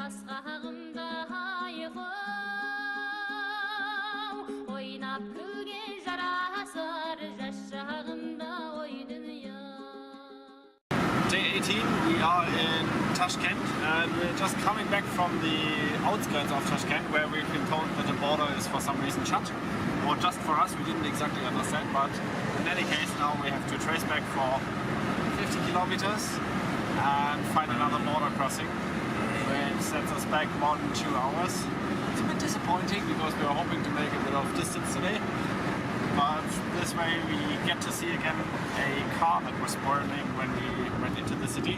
Day 18, we are in Tashkent and we're just coming back from the outskirts of Tashkent where we've been told that the border is for some reason shut. Or just for us, we didn't exactly understand, but in any case now we have to trace back for 50 kilometers and find another border crossing, which sets us back more than 2 hours. It's a bit disappointing because we were hoping to make a bit of distance today. But this way we get to see again a car that was burning when we went into the city.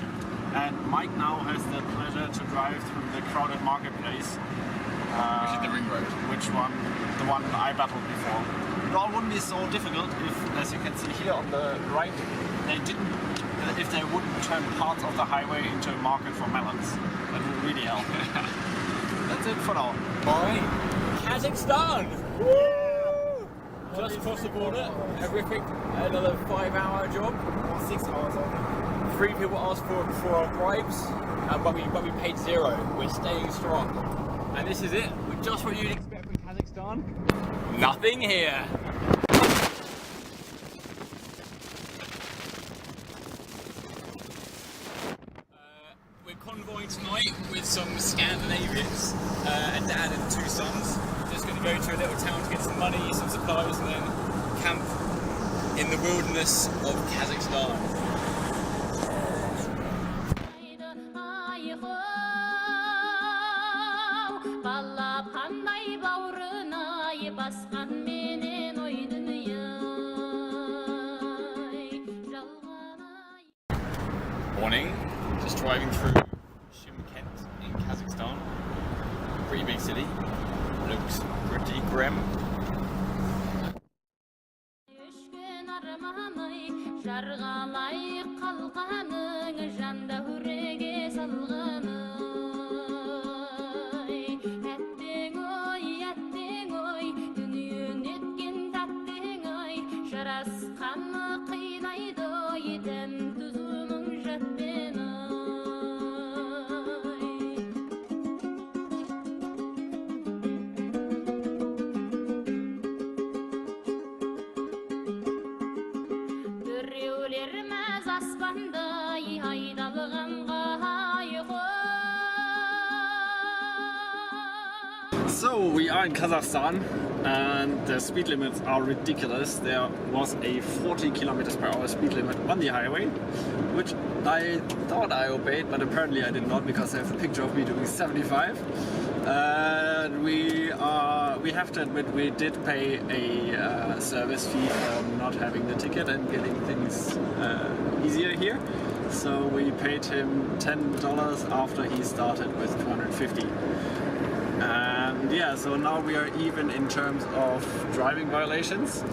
And Mike now has the pleasure to drive through the crowded marketplace. Which is the ring road. Which one? The one I battled before. It all wouldn't be so difficult if, as you can see here on the right, if they wouldn't turn parts of the highway into a market for melons. That would really help. That's it for now. Alright, Kazakhstan! Woo! Just across the border, horrific, another 5-hour job. 6 hours only. 3 people asked for our bribes, but we paid 0. We're staying strong. And this is it, we're just what you'd expect from Kazakhstan. Nothing here. We're convoying tonight with some Scandinavians, a dad and 2 sons. Just going to go to a little town to get some money, some supplies, and then camp in the wilderness of Kazakhstan. Morning, just driving through Shymkent in Kazakhstan. Pretty big city, looks pretty grim. So we are in Kazakhstan and the speed limits are ridiculous. There was a 40 kilometers per hour speed limit on the highway, which I thought I obeyed, but apparently I did not because I have a picture of me doing 75. We have to admit we did pay a service fee for not having the ticket and getting things easier here. So we paid him $10 after he started with 250. And yeah, so now we are even in terms of driving violations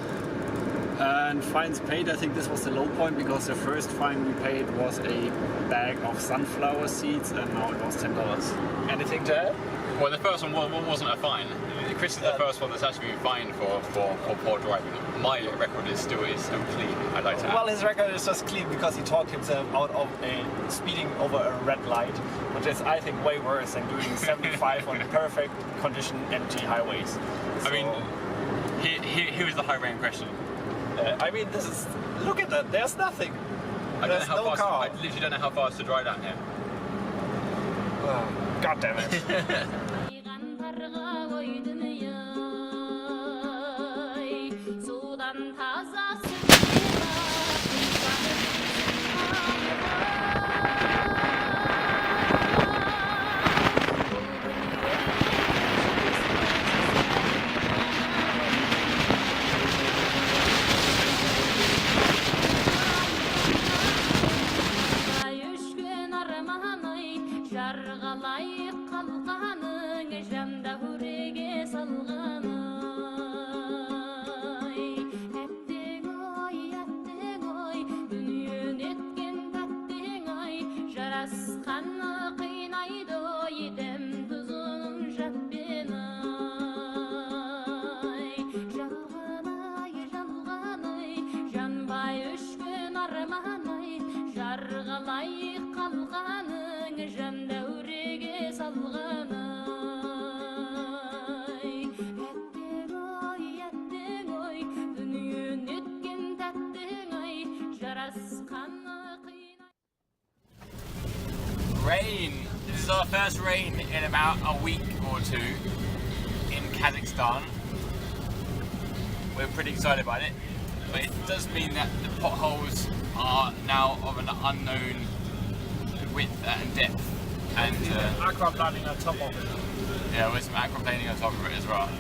and fines paid. I think this was the low point because the first fine we paid was a bag of sunflower seeds and now it was $10. Anything to add? Well, the first one wasn't a fine. Chris is the first one that's actually been fined for poor driving. My record is still clean, I'd like to add. Well, his record is just clean because he talked himself out of speeding over a red light, which is, I think, way worse than doing 75 on perfect condition empty highways. So, I mean, here is the highway in question. I mean, this is, look at that, there's nothing. There's no car. I literally don't know how fast to drive down here. Oh, God damn it. Жарғалай қалғаның жан дәуреге салған Rain! This is our first rain in about a week or two in Kazakhstan. We're pretty excited about it, but it does mean that the potholes are now of an unknown width and depth. And aquaplaning on top of it. Yeah, with some aquaplaning on top of it as well.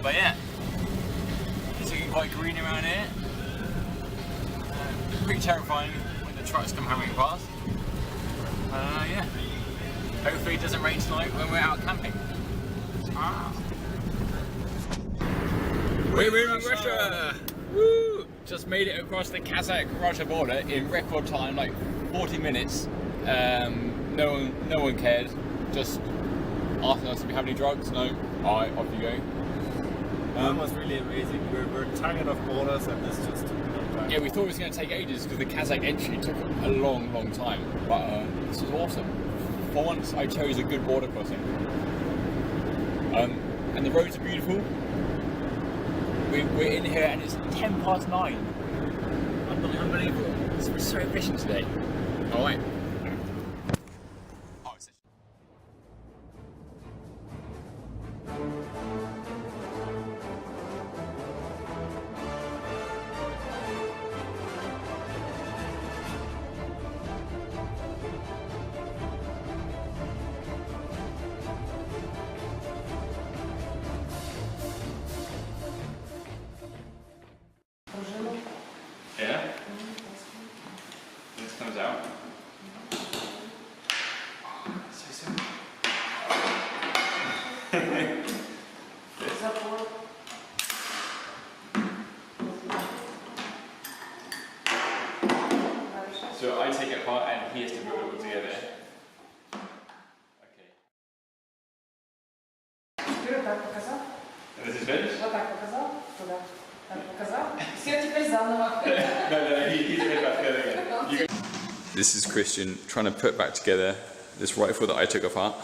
But yeah, it's looking quite green around here. Pretty terrifying when the trucks come hammering past. Yeah. Hopefully it doesn't rain tonight when we're out camping. We're in Russia! Woo! Just made it across the Kazakh-Russia border in record time, like 40 minutes. No one cared. Just asking us if we have any drugs. No. Alright, off you go. That was really amazing. We're tired of borders and this just took a long time. Yeah, we thought it was going to take ages because the Kazakh entry took a long time. But this was awesome. For once, I chose a good border crossing. And the roads are beautiful. We're in here and it's 9:10. Unbelievable. We're so efficient today. Alright. Yeah? This comes out. So simple. So I take it apart and he has to build it all together. Okay. And this is finished? Вот так показал, туда. Так показал. Все теперь заново. No, he's put it back together again. This is Christian trying to put back together this rifle that I took apart.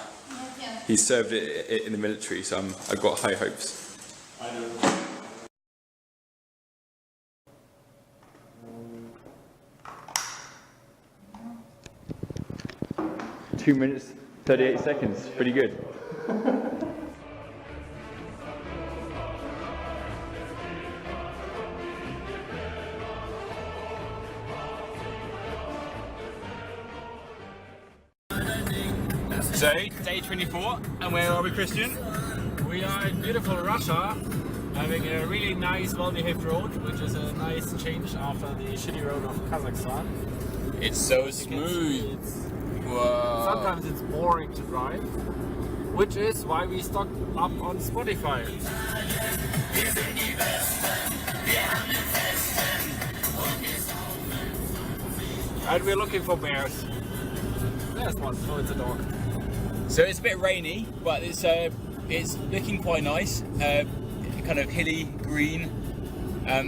He served it in the military, so I've got high hopes. I know. 2 minutes, 38 seconds, pretty good. So, day 24, and where are we, Christian? We are in beautiful Russia, having a really nice, well-behaved road, which is a nice change after the shitty road of Kazakhstan. It's so smooth. Whoa. Sometimes it's boring to drive, which is why we stocked up on Spotify. And we're looking for bears. There's one. Oh, it's a dog. So it's a bit rainy, but it's looking quite nice. Kind of hilly, green.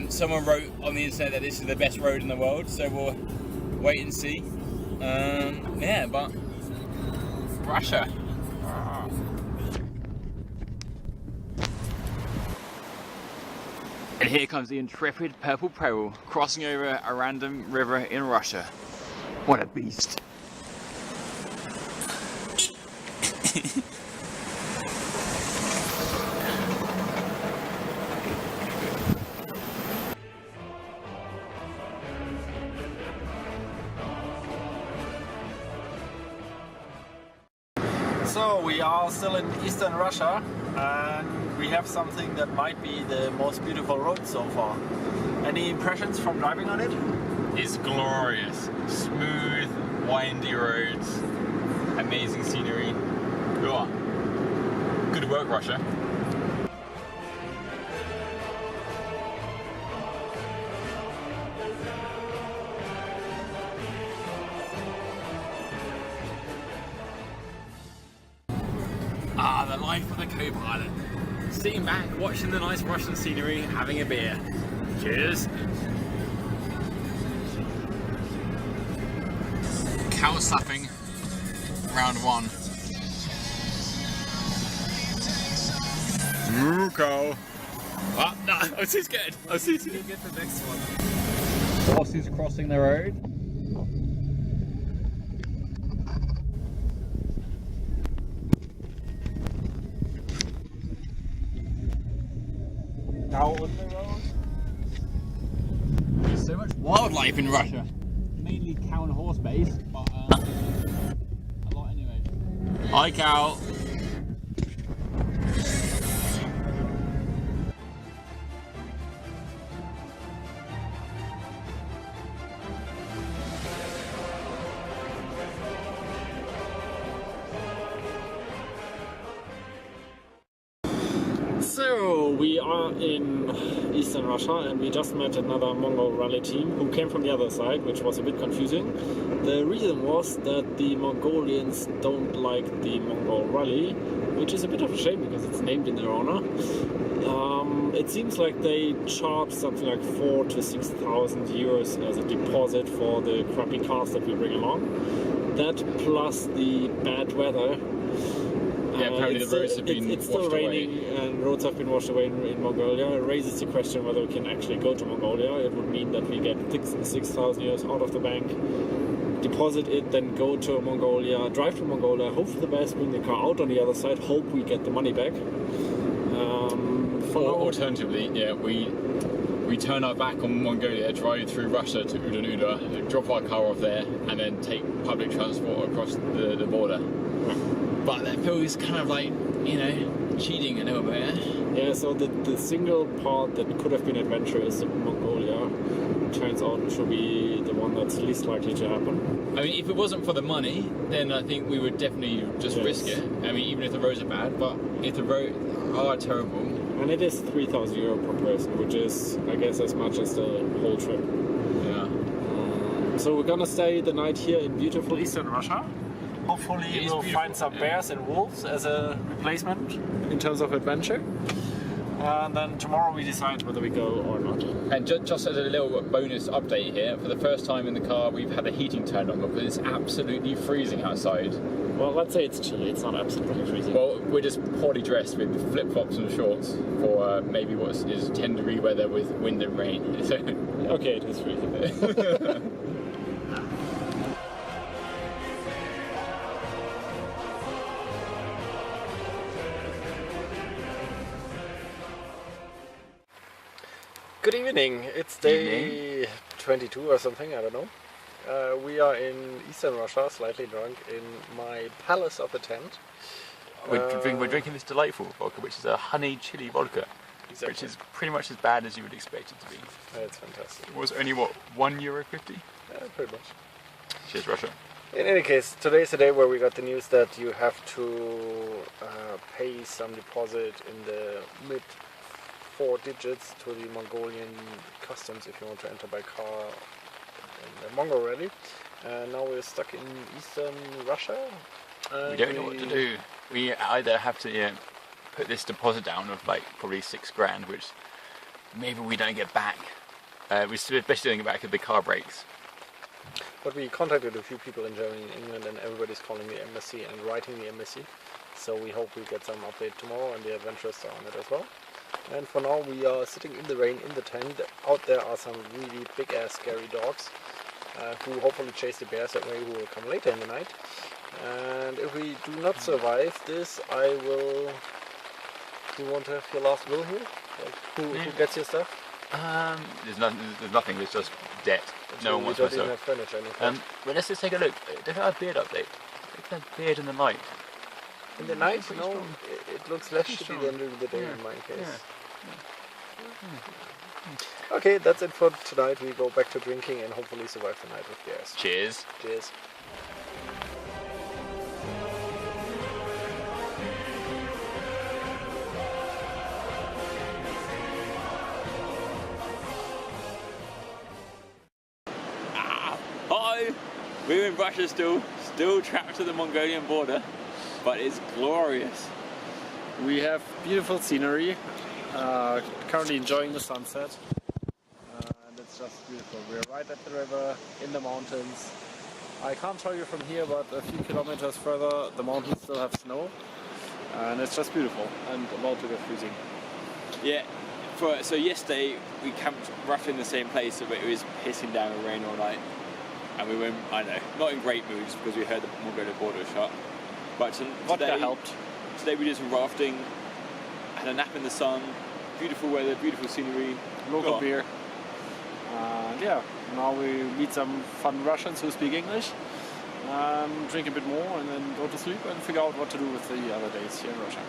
Someone wrote on the internet that this is the best road in the world, so we'll wait and see. Yeah, but Russia. And here comes the intrepid Purple Peril crossing over a random river in Russia. What a beast. So we are still in eastern Russia and we have something that might be the most beautiful road so far. Any impressions from driving on it? It's glorious. Smooth, windy roads, amazing scenery. Oh, good work, Russia. Ah, the life of the co-pilot. Sitting back, watching the nice Russian scenery, having a beer. Cheers. Cow slapping, round one. Cow. Ah, no, I was too scared. I was too scared. Get the next one. Horses crossing the road. Now on the road. There's so much wildlife in Russia. Mainly cow and horse based, but a lot anyway. Hi cow. So we are in Eastern Russia and we just met another Mongol rally team who came from the other side, which was a bit confusing. The reason was that the Mongolians don't like the Mongol rally, which is a bit of a shame because it's named in their honor. It seems like they charge something like 4,000 to 6,000 euros as a deposit for the crappy cars that we bring along. That plus the bad weather. Yeah, apparently the roads have been it's still washed raining away. and roads have been washed away in Mongolia. It raises the question whether we can actually go to Mongolia. It would mean that we get 6,000 euros out of the bank, deposit it, then go to Mongolia, drive to Mongolia, hope for the best, bring the car out on the other side, hope we get the money back. Alternatively, yeah, we turn our back on Mongolia, drive through Russia to Ulan-Ude, drop our car off there, and then take public transport across the border. But that feels kind of like, cheating a little bit, eh? Yeah, so the single part that could have been adventurous in Mongolia turns out to be the one that's least likely to happen. I mean, if it wasn't for the money, then I think we would definitely just risk it. I mean, even if the roads are bad, but if the roads are terrible... And it is 3,000 euro per person, which is, I guess, as much as the whole trip. Yeah. So we're gonna stay the night here in beautiful Eastern Russia. Hopefully we'll find some bears and wolves as a replacement in terms of adventure. And then tomorrow we decide whether we go or not. And just as a little bonus update here, for the first time in the car we've had the heating turned on because it's absolutely freezing outside. Well, let's say it's chilly, it's not absolutely freezing. Well, we're just poorly dressed with flip-flops and shorts for maybe what is 10-degree weather with wind and rain. Okay, it is freezing. Good evening. It's day 22 or something, I don't know. We are in Eastern Russia, slightly drunk, in my palace of a tent. We're drinking this delightful vodka, which is a honey chili vodka, Exactly. which is pretty much as bad as you would expect it to be. It's fantastic. It was only, what, €1.50? Yeah, pretty much. Cheers, Russia. In any case, today's the day where we got the news that you have to pay some deposit in the mid 4 digits to the Mongolian customs if you want to enter by car in the Mongol rally. And now we're stuck in Eastern Russia. We don't know what to do. We either have to put this deposit down of like probably $6,000, which maybe we don't get back. We especially don't get back if the car breaks. But we contacted a few people in Germany and England, and everybody's calling the embassy and writing the embassy. So we hope we get some update tomorrow, and the adventurers are on it as well. And for now we are sitting in the rain in the tent. Out there are some really big ass scary dogs who hopefully chase the bears away, who will come later in the night. And if we do not survive this, I will... Do you want to have your last will here? Like, who gets your stuff? There's nothing. There's just debt. No one wants my stuff. Have furniture, anything. But let's just take a look. Look at our beard update. Look at that beard in the light. In the night, Pretty no, strong. it looks less Pretty shitty strong. than during the day in my case. Yeah. Okay, that's it for tonight. We go back to drinking and hopefully survive the night with beers. Cheers. Cheers. Hi! We're in Russia still trapped to the Mongolian border, but it's glorious. We have beautiful scenery, currently enjoying the sunset, and it's just beautiful. We're right at the river, in the mountains. I can't show you from here, but a few kilometers further the mountains still have snow, and it's just beautiful and about to get freezing. Yeah. So yesterday we camped roughly in the same place, but it was pissing down with rain all night. And we were, not in great moods because we heard the Mongolia border shut. But Vodka today, helped. Today we did some rafting, had a nap in the sun, beautiful weather, beautiful scenery, local Yeah. beer. Yeah, now we meet some fun Russians who speak English, drink a bit more and then go to sleep and figure out what to do with the other days here in Russia.